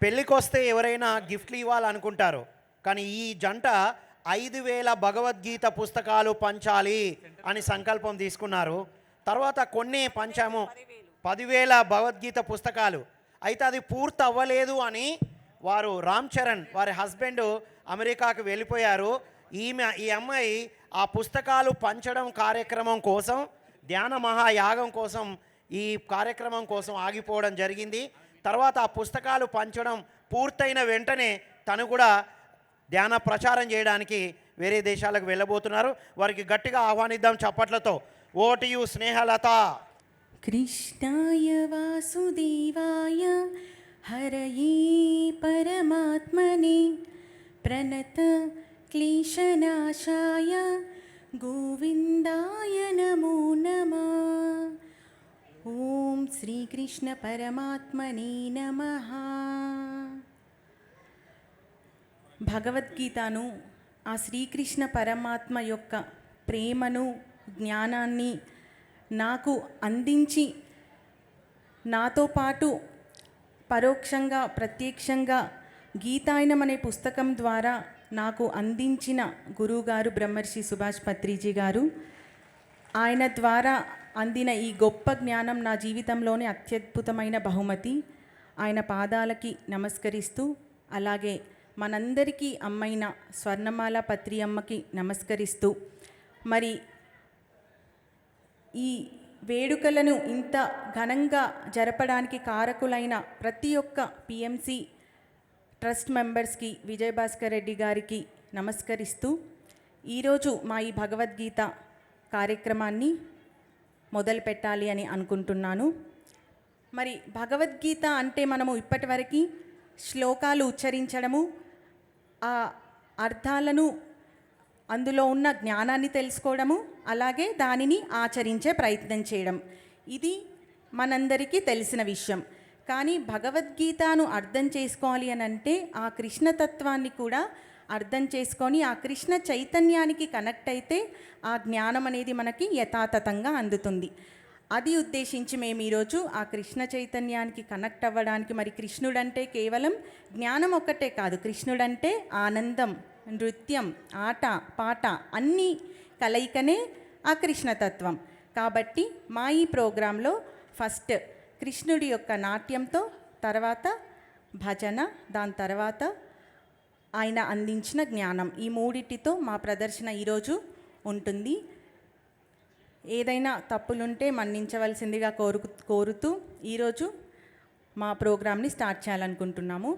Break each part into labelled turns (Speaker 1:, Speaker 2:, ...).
Speaker 1: పెళ్ళికొస్తే ఎవరైనా గిఫ్ట్లు ఇవ్వాలనుకుంటారు, కానీ ఈ జంట 5,000 భగవద్గీత పుస్తకాలు పంచాలి అని సంకల్పం తీసుకున్నారు. తర్వాత కొన్ని పంచాము, 10,000 భగవద్గీత పుస్తకాలు. అయితే అది పూర్తి అవ్వలేదు అని వారు రామ్ చరణ్ వారి హస్బెండ్ అమెరికాకు వెళ్ళిపోయారు. ఈ అమ్మాయి ఆ పుస్తకాలు పంచడం కార్యక్రమం కోసం, ధ్యాన మహాయాగం కోసం, ఈ కార్యక్రమం కోసం ఆగిపోవడం జరిగింది. తర్వాత ఆ పుస్తకాలు పంచడం పూర్తయిన వెంటనే తను కూడా ధ్యాన ప్రచారం చేయడానికి వేరే దేశాలకు వెళ్ళబోతున్నారు. వారికి గట్టిగా ఆహ్వానిద్దాం చప్పట్లతో. Vote you Snehalatha.
Speaker 2: కృష్ణాయ వాసుదేవాయ హరయే పరమాత్మనే ప్రణత క్లేశనాశాయ గోవిందాయ నమో నమః. ఓం శ్రీకృష్ణ పరమాత్మనే నమః. భగవద్గీతను, ఆ శ్రీకృష్ణ పరమాత్మ యొక్క ప్రేమను, జ్ఞానాన్ని నాకు అందించి, నాతో పాటు పరోక్షంగా ప్రత్యక్షంగా గీతాయనం అనే పుస్తకం ద్వారా నాకు అందించిన గురువుగారు బ్రహ్మర్షి సుభాష్ పత్రిజీ గారు. ఆయన ద్వారా అందిన ఈ గొప్ప జ్ఞానం నా జీవితంలోనే అత్యద్భుతమైన బహుమతి. ఆయన పాదాలకి నమస్కరిస్తూ, అలాగే మనందరికీ అమ్మైన స్వర్ణమాల పత్రి అమ్మకి నమస్కరిస్తూ, మరి ఈ వేడుకలను ఇంత ఘనంగా జరపడానికి కారకులైన ప్రతి ఒక్క పిఎంసి ట్రస్ట్ మెంబర్స్కి, విజయభాస్కర్ రెడ్డి గారికి నమస్కరిస్తూ, ఈరోజు మా ఈ భగవద్గీత కార్యక్రమాన్ని మొదలు పెట్టాలి అని అనుకుంటున్నాను. మరి భగవద్గీత అంటే మనము ఇప్పటివరకు శ్లోకాలు ఉచ్చరించడము, ఆ అర్థాలను, అందులో ఉన్న జ్ఞానాన్ని తెలుసుకోవడము, అలాగే దానిని ఆచరించే ప్రయత్నం చేయడం, ఇది మనందరికీ తెలిసిన విషయం. కానీ భగవద్గీతను అర్థం చేసుకోవాలి అని అంటే ఆ కృష్ణతత్వాన్ని కూడా అర్థం చేసుకొని ఆ కృష్ణ చైతన్యానికి కనెక్ట్ అయితే ఆ జ్ఞానం అనేది మనకి యథాతథంగా అందుతుంది. అది ఉద్దేశించి మేము ఈరోజు ఆ కృష్ణ చైతన్యానికి కనెక్ట్ అవ్వడానికి, మరి కృష్ణుడంటే కేవలం జ్ఞానం ఒక్కటే కాదు, కృష్ణుడంటే ఆనందం, నృత్యం, ఆట పాట అన్నీ కలయికనే ఆ కృష్ణతత్వం. కాబట్టి మా ఈ ప్రోగ్రాంలో ఫస్ట్ కృష్ణుడి యొక్క నాట్యంతో, తర్వాత భజన, దాని తర్వాత ఆయన అందించిన జ్ఞానం, ఈ మూడిటితో మా ప్రదర్శన ఈరోజు ఉంటుంది. ఏదైనా తప్పులుంటే మన్నించవలసిందిగా కోరుతూ ఈరోజు మా ప్రోగ్రాంని స్టార్ట్ చేయాలనుకుంటున్నాము.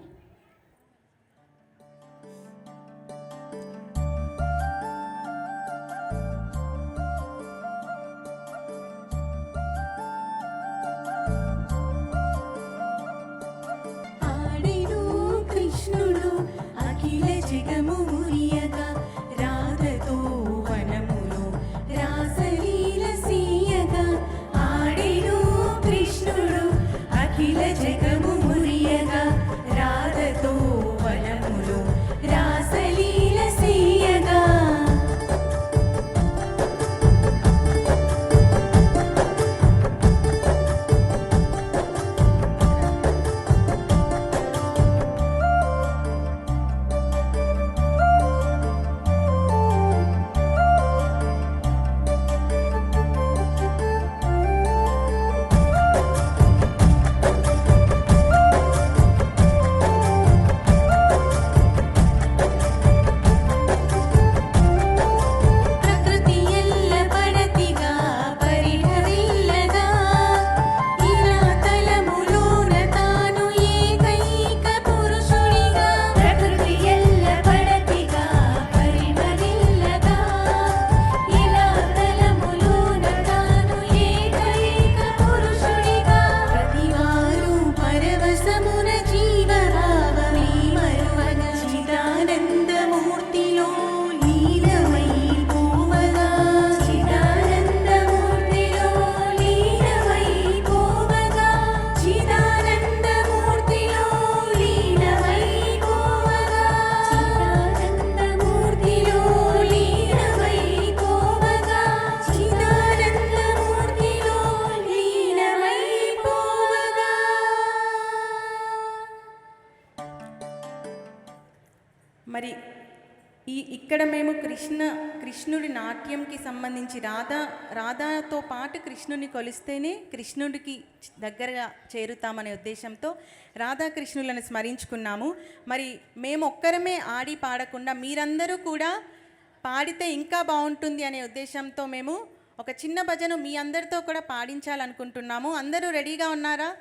Speaker 2: మరి ఇక్కడ మేము కృష్ణుడి నాట్యంకి సంబంధించి రాధాతో పాటు కృష్ణుని కొలిస్తేనే కృష్ణుడికి దగ్గరగా చేరుతామనే ఉద్దేశంతో రాధాకృష్ణులను స్మరించుకున్నాము. మరి మేము ఒక్కరమే ఆడి పాడకుండా మీరందరూ కూడా పాడితే ఇంకా బాగుంటుంది అనే ఉద్దేశంతో మేము ఒక చిన్న భజన మీ అందరితో కూడా పాడించాలనుకుంటున్నాము. అందరూ రెడీగా ఉన్నారా?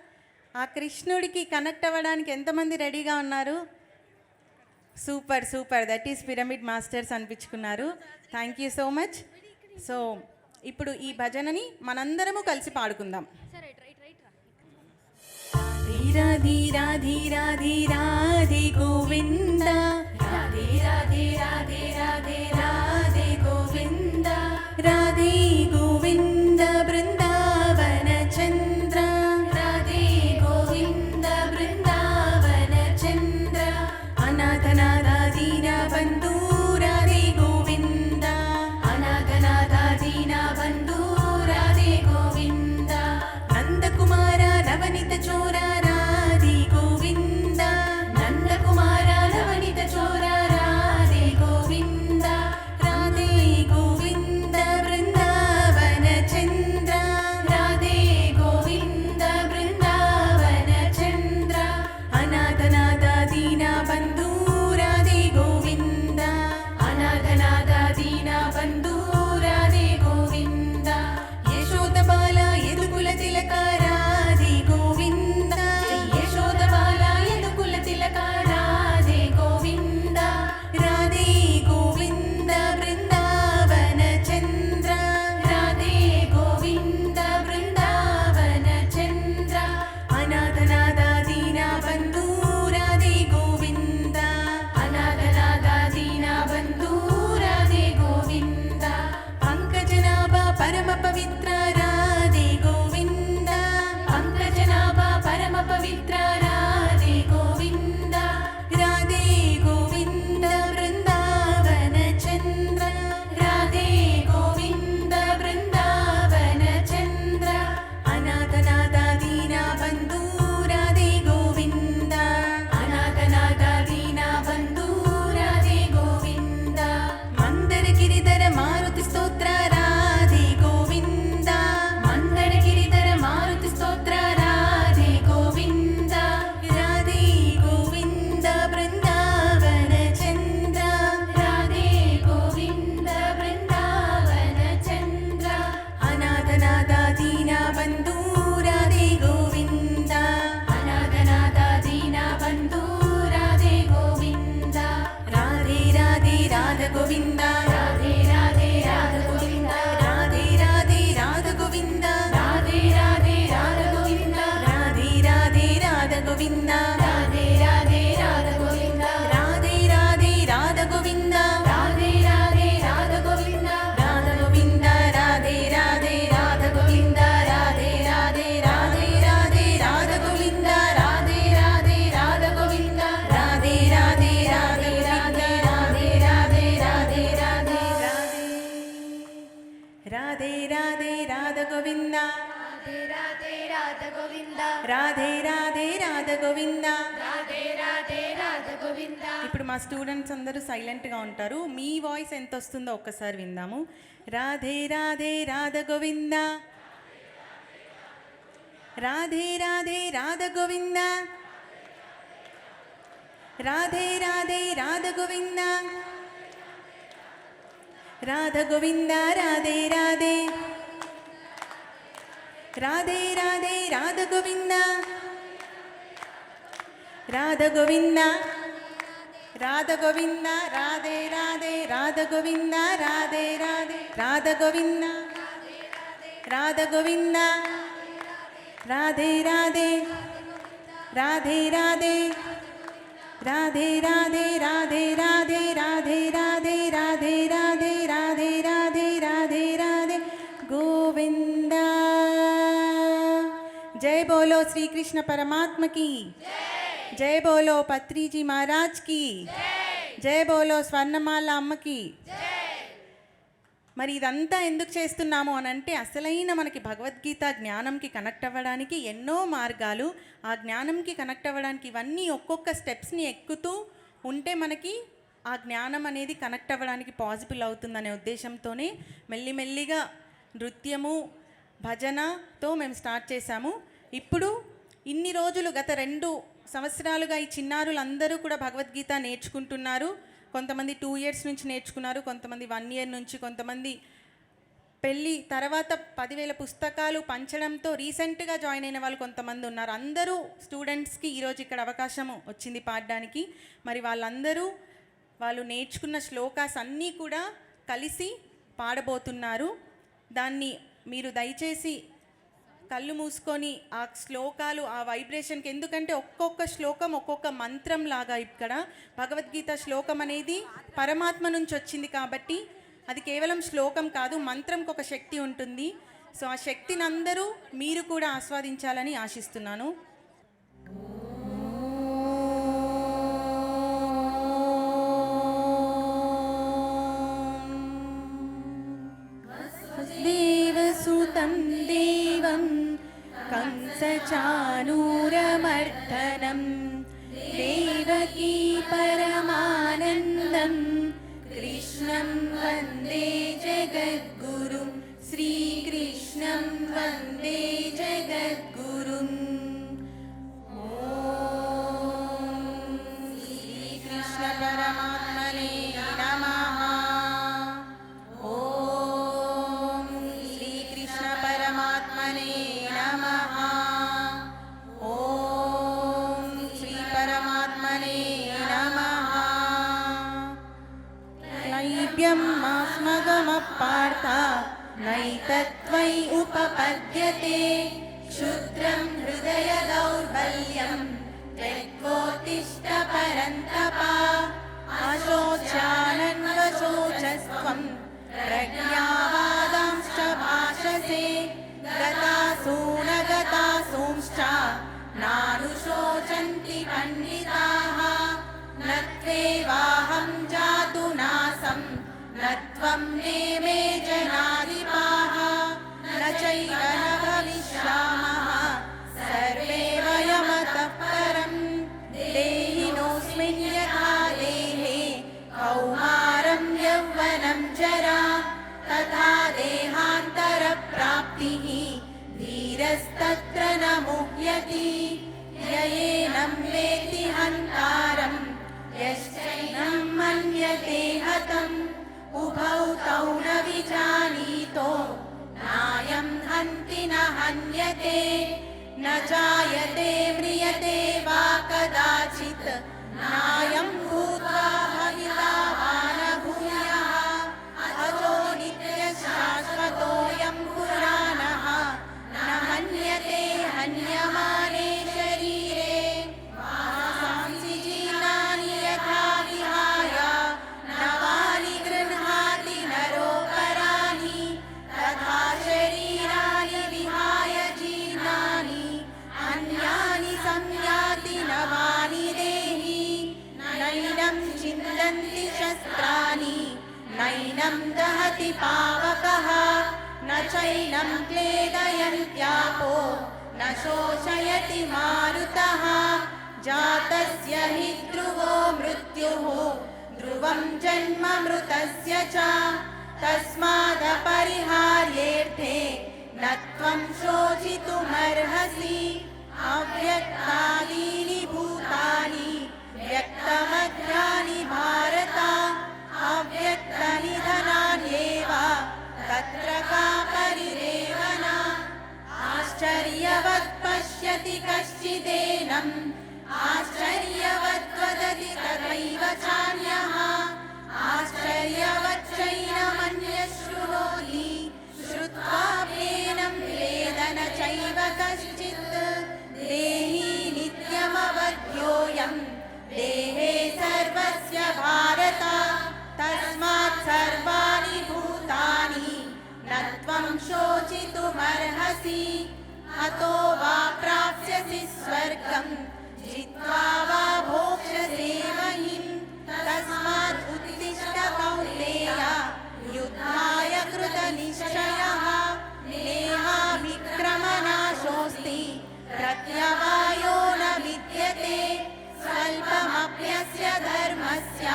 Speaker 2: ఆ కృష్ణుడికి కనెక్ట్ అవ్వడానికి ఎంతమంది రెడీగా ఉన్నారు? Super super, that is pyramid masters అనిపించుకున్నారు. Thank you so much. So ఇప్పుడు ఈ భజనని మనందరము కలిసి పాడుకుందాం. రాధే రాధే రాధే రాధే గోవింద, రాధే రాధే రాధే రాధే రాధే గోవింద, రాధే గోవింద బృందావన చంద్ర, రాధే గోవింద బృందావన చంద్ర, అనాథనాథ దీన బంధు రాధే గోవింద, అనాథనాథ దీన బంధు రాధే గోవింద, నందకుమార నవనిత చోర రాధే గోవింద, నందకుమార నవనిత చోర రాధే గోవింద, రాధే గోవింద బృందావన చంద్ర, రాధే గోవింద బృందావన చంద్ర, అనాథనాథ దీన బంధు రాధే గోవింద, అనాథనాథ దీన బంధు రాధే గోవింద, యశోద బాల యదుకుల తిలక రాధే గోవింద, యశోద బాల యదుకుల తిలక రాధే గోవింద, రాధే గోవింద బృందావన చంద్ర, రాధే గోవింద బృందావన చంద్ర, అనాథనాథ దీన బంధు రాధే గోవింద, అనాథనాథ దీన బంధు రాధే గోవింద, పంకజనాభ పరమ పవిత్ర రాధే గోవింద, పంకజనాభ పరమ పవిత్ర రాధే గోవింద, రాధే గోవింద బృందావన చంద్ర, రాధే గోవింద బృందావన చంద్ర, అనాథనాథ దీన బంధు రాధే గోవింద, అనాథనాథ దీన బంధు రాధే గోవింద, మందర గిరిధర మారుతి స్తోత్ర రాధే గోవింద, మందర గిరిధర మారుతి స్తోత్ర రాధే గోవింద, రాధే గోవింద బృందావన చంద్ర, రాధే గోవింద బృందావన చంద్ర, అనాథనాథ దీన బంధు రాధే గోవింద, అనాథనాథ దీన బంధు రాధే గోవింద, రాధే రాధే రాధ గోవింద, రాధే రాధే రాధ గోవింద, రాధే రాధే రాధ గోవింద, రాధే రాధే రాధ గోవింద, రాధే రాధే రాధ గోవింద, రాధే రాధే రాధ గోవింద, రాధే రాధే రాధ గోవింద, రాధే రాధే రాధ గోవింద, రాధ గోవింద రాధే రాధే రాధ గోవింద, రాధే రాధే రాధే రాధే రాధ గోవింద, రాధే రాధే రాధ గోవింద, రాధే రాధే రాధే రాధే రాధే రాధే రాధే రాధే రాధే రాధే రాధ గోవింద,
Speaker 3: రాధే రాధే రాధ గోవింద,
Speaker 2: రాధే రాధే రాధ గోవింద.
Speaker 3: రాధే రాధే రాధ గోవింద.
Speaker 2: ఇప్పుడు మా స్టూడెంట్స్ అందరూ సైలెంట్గా ఉంటారు. మీ వాయిస్ ఎంత వస్తుందో ఒక్కసారి విందాము. రాధే రాధే రాధ గోవింద, రాధే రాధే రాధ గోవింద, రాధే రాధే రాధ గోవింద, రాధ గోవింద రాధే రాధే, రాధే రాధే రాధ గోవింద, రాధ గోవింద, రాధ గోవింద రాధే రాధే, రాధ గోవింద రాధే రాధే, రాధ గోవింద, రాధ గోవింద, రాధే రాధే, రాధే రాధే, రాధే రాధే రాధే రాధే రాధే రాధే రాధే రాధే రాధే రాధే రాధే రాధే గోవింద. జై బోలో శ్రీకృష్ణ పరమాత్మ की జై బోలో పత్రిజీ మహారాజ్ की జై బోలో స్వర్ణమాల అమ్మకి. మరి ఇదంతా ఎందుకు చేస్తున్నాము అని అంటే అసలైన మనకి భగవద్గీత జ్ఞానంకి కనెక్ట్ అవ్వడానికి ఎన్నో మార్గాలు. ఆ జ్ఞానంకి కనెక్ట్ అవ్వడానికి ఇవన్నీ ఒక్కొక్క స్టెప్స్ని ఎక్కుతూ ఉంటే మనకి ఆ జ్ఞానం అనేది కనెక్ట్ అవ్వడానికి పాసిబుల్ అవుతుందనే ఉద్దేశంతోనే మెల్లిమెల్లిగా నృత్యము భజనతో మేము స్టార్ట్ చేశాము. ఇప్పుడు ఇన్ని రోజులు గత 2 సంవత్సరాలుగా ఈ చిన్నారులందరూ కూడా భగవద్గీత నేర్చుకుంటున్నారు. కొంతమంది 2 ఇయర్స్ నుంచి నేర్చుకున్నారు, కొంతమంది 1 ఇయర్ నుంచి, కొంతమంది పెళ్ళి తర్వాత 10,000 పుస్తకాలు పంచడంతో రీసెంట్గా జాయిన్ అయిన వాళ్ళు కొంతమంది ఉన్నారు. అందరూ స్టూడెంట్స్కి ఈరోజు ఇక్కడ అవకాశం వచ్చింది పాడడానికి. మరి వాళ్ళందరూ వాళ్ళు నేర్చుకున్న శ్లోకాస్ అన్నీ కూడా కలిసి పాడబోతున్నారు. దాన్ని మీరు దయచేసి కళ్ళు మూసుకొని ఆ శ్లోకాలు ఆ వైబ్రేషన్కి, ఎందుకంటే ఒక్కొక్క శ్లోకం ఒక్కొక్క మంత్రం లాగా ఇక్కడ భగవద్గీత శ్లోకం అనేది పరమాత్మ నుంచి వచ్చింది కాబట్టి అది కేవలం శ్లోకం కాదు, మంత్రంకి ఒక శక్తి ఉంటుంది. సో ఆ శక్తిని అందరూ మీరు కూడా ఆస్వాదించాలని ఆశిస్తున్నాను. దేవసుతం దేవం కంసచానూరమర్దనం దేవకీ పరమానందం కృష్ణం వందే జగద్గురుం శ్రీకృష్ణం వందే జగద్గురుం. ఓం శ్రీకృష్ణ పరమాత్మనే నమః. ఓం శ్రీకృష్ణ పరమాత్మనే నమః. ఓం శ్రీ పరమాత్మనే నమః. నైభ్యం మాస్మగమపార్థ నైతత్వై ఉపపద్యతే క్షుద్రం హృదయ దౌర్బల్యం త్యక్తోత్తిష్ట పరంతప అశోచ్యానన్వశోచస్త్వం ప్రజ్ఞావాదాంశ్చ భాషసే గతాసూనగతాసూంశ్చ నానుశోచంతి పండితాః నత్వేవాహం జాతు నాసం నత్వం నేమే జనాధిపాః నచైవ న భవిష్యామః సర్వే వయమతః పరం దేహినోऽస్మిన్ యథా దేహే కౌమారం యౌవనం జరా తథా దేహాంతర ప్రాప్తిః ధీరస్తత్ర న ముహ్యతి యయేనం వేత్తి హంతారం యశ్చైనం మన్యతే హతం ఉభౌ తౌ న విజానీతో నాయం హంతి న హన్యతే న జాయతే మ్రియతే వా కదాచిత్ నాయం భూత్వా భవితా వా న భూయః అజో నిత్యః శాశ్వతోऽయం పురాణః న హన్యతే హన్యమానే శరీరే వాసాంసి జీర్ణాని యథా విహాయ నవాని గృహ్ణాతి నరోపరాణి తథా శరీరాణి విహాయ జీర్ణాని అన్యాని సంయాతి నవాని దేహి నైనం చిందంతి శస్త్రాని నైనం దహతి పావకః న చైనం క్లేదయంత్యాపో న శోషయతి మారుతః జాతస్య హి ధ్రువో మృత్యుః ధ్రువం జన్మ మృతస్య చ తస్మాదపరిహార్యేర్థే న త్వం శోచితుమర్హసి అవ్యక్తాదీని భూతాని వ్యక్తమధ్యాని భారత అవ్యక్తనిధనాన్యేవ తత్ర కా పరిదేవన ఆశ్చర్యవత్ పశ్యతి కశ్చిదేనం ఆశ్చర్యవత్ వదతి తథైవ చాన్యః ఆశ్చర్యవచ్చైనమన్యః శృణోతి శ్రుత్వాప్యేనం వేద న చైవ కశ్చిత్ దేహి నిత్యమవధ్యోయం దేహే సర్వస్య భారత తస్మాత్ సర్వాణి భూతాని న త్వం శోచితుమర్హసి అతో వా ప్రాప్స్యసి స్వర్గం జిత్వా వా భోక్ష్యసే మహిం తస్మాత్ ఉత్తిష్ట కౌంతేయ యుద్ధాయ కృత నిశ్చయః నేహాభిక్రమనాశోస్తి ప్రత్యవాయో న విద్యతే స్వల్పమప్యస్య ధర్మస్య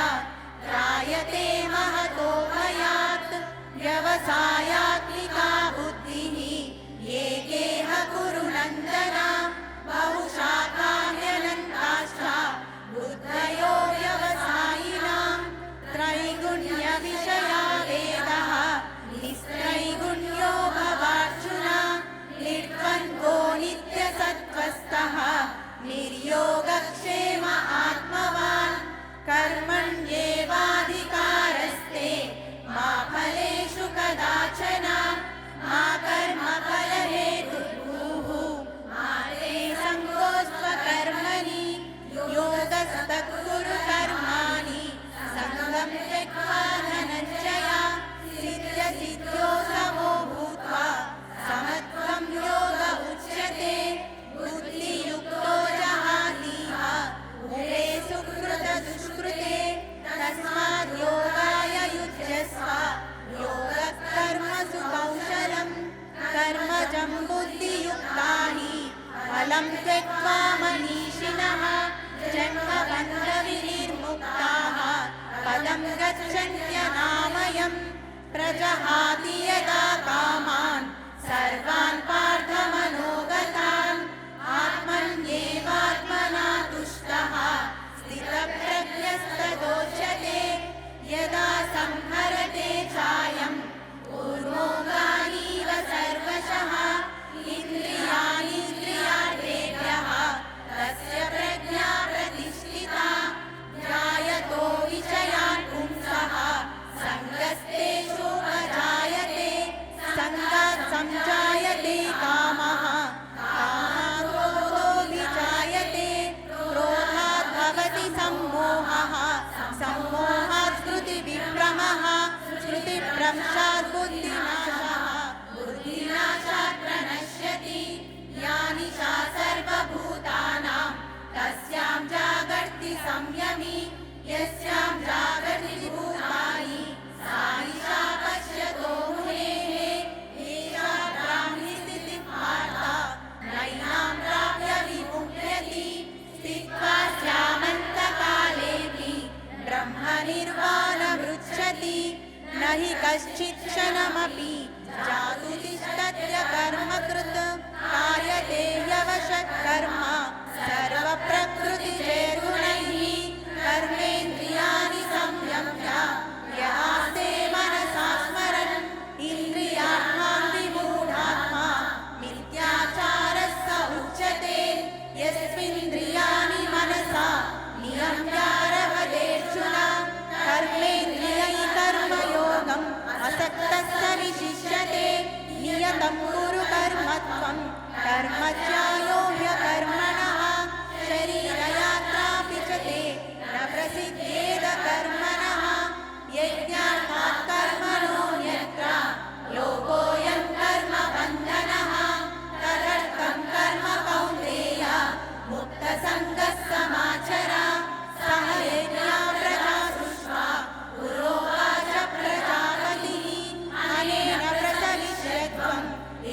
Speaker 2: गच्छन्त्यनामयम् प्रजहाति यदा कामान् सर्वान् पार्थमनोगतान् आत्मन्येवात्मना तुष्टः स्थितप्रज्ञस्तदोच्यते यदा संहरते चायं कूर्मोऽङ्गानीव सर्वशः इन्द्रियाणीन्द्रियार्थेभ्यः तस्य प्रज्ञा प्रतिष्ठिता ध्यायतो विषयान् पुंसः सङ्गस्तेषोपजायते सङ्गात् संजायते कामः कामात् क्रोधो विजायते क्रोधात् भवति सम्मोहः सम्मोहात् स्मृतिविभ्रमः स्मृतिभ्रंशात् बुद्धिनाशः बुद्धिनाशात् प्रणश्यति या निशा सर्वभूतानां तस्यां जागर्ति संयमी यस्यां जागर्ति भूतानि सा निशा पश्यतो मुनेः एषा ब्राह्मी स्थितिः पार्था नैनां प्राप्य विमुह्यति स्थित्वा स्यामन्तकालेऽपि ब्रह्मनिर्वाणमृच्छति न हि कश्चित् क्षणमपि जातु तिष्ठत्य कर्मकृत् कार्यते ह्यवशः कर्म सर्वप्रकृतिजैर्गुणैः कर्मेन्द्रियाणि संयम्य यहास्ते मनसा स्मरन् इन्द्रियात्मा विमूढात्मा मिथ्याचारः स उच्यते यस्मिन्द्रियाणि मनसा नियम्यारभतेऽर्जुन कर्मेन्द्रियैः कर्मयोगम् असक्तः विशिष्यते नियतं कुरु कर्मत्वं कर्म ज्यायो ह्यकर्मणः शरीरयात्रापि च ते न प्रसिद्ध्येद कर्मणः यज्ञार्थात् कर्मणोऽन्यत्र लोकोऽयं कर्मबन्धनः तदर्थं कर्म कौन्तेय मुक्तसङ्गः समाचर सह यज्ञा प्रजा सृष्ट्वा पुरोवाच प्रजापतिः अनेन प्रसविष्यत्वम्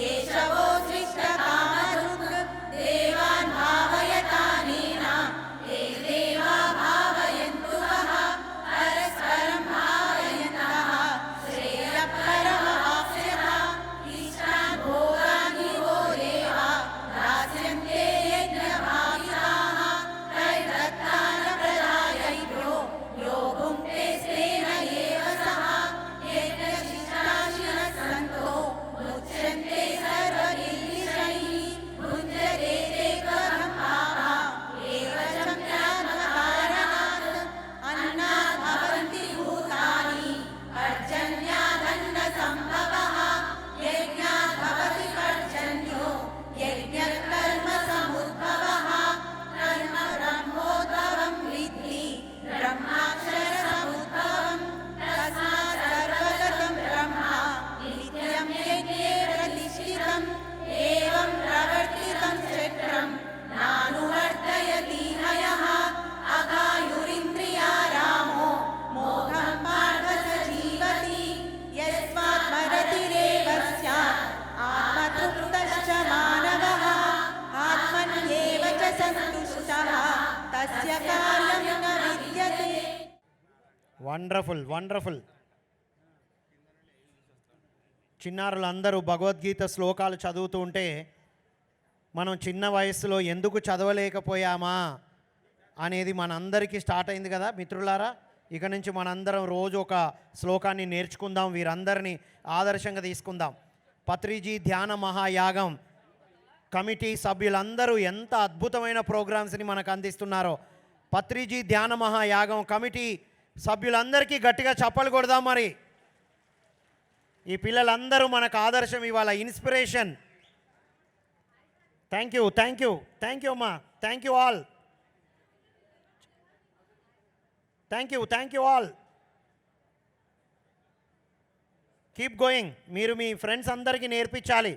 Speaker 2: एषवो सृष्टकामधुक् देवान् भावयतानेन ते देवा भावयन्तु वः परस्परं भावयन्तः श्रेयःपरमवाप्स्यथ इष्टान् भोगान् हि वो देवा दास्यन्ते यज्ञभाविताः तैर्दत्तान् प्रदायैभ्यो यो भुङ्क्ते स्तेन एव सः यज्ञशिष्टाशिनः सन्तो मुच्यन्ते सर्वकिल्बिषैः भुञ्जते ते कथं पापा एवचं ज्ञानकारणात् अन्नात् भवन्ति भूतानि पर्जन्यादन्नसम्भवः यज्ञात् भवति पर्जन्यो यज्ञकर्मसमुद्भवः कर्म ब्रह्मोद्भवं विद्धि ब्रह्माक्षरसमुद्भवं तस्मात् सर्वगतं ब्रह्म नित्यं यज्ञे प्रतिष्ठितम् एवं प्रवर्तितं चक्रं नानुवर्तयति हयः अगायुरिन्द्रियारामो मोघं पार्थ स जीवति यस्मात् मरतिरेव स्यात् आत्मतृप्तश्च मानवः आत्मन्येव च सन्तुष्टः तस्य कार्यं न विद्यते.
Speaker 1: Wonderful wonderful. చిన్నారులందరూ భగవద్గీత శ్లోకాలు చదువుతూ ఉంటే మనం చిన్న వయస్సులో ఎందుకు చదవలేకపోయామా అనేది మనందరికీ స్టార్ట్ అయింది కదా మిత్రులారా. ఇక నుంచి మనందరం రోజు ఒక శ్లోకాన్ని నేర్చుకుందాం, వీరందరినీ ఆదర్శంగా తీసుకుందాం. పత్రిజీ ధ్యాన మహాయాగం కమిటీ సభ్యులందరూ ఎంత అద్భుతమైన ప్రోగ్రామ్స్ని మనకు అందిస్తున్నారో. పత్రిజీ ధ్యాన మహాయాగం కమిటీ సభ్యులందరికీ గట్టిగా చప్పలు కొడదాం. మరి ఈ పిల్లలందరూ మనకు ఆదర్శం, ఇవాళ inspiration. Thank you thank you thank you అమ్మా. Thank you all. Thank you all. Keep going. మీరు మీ ఫ్రెండ్స్ అందరికీ నేర్పించాలి.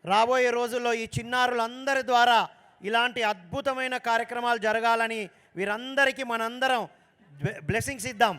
Speaker 1: రాబోయే రోజుల్లో ఈ చిన్నారులందరి ద్వారా ఇలాంటి అద్భుతమైన కార్యక్రమాలు జరగాలని వీరందరికీ మనందరం బ్లెస్సింగ్స్ ఇద్దాం.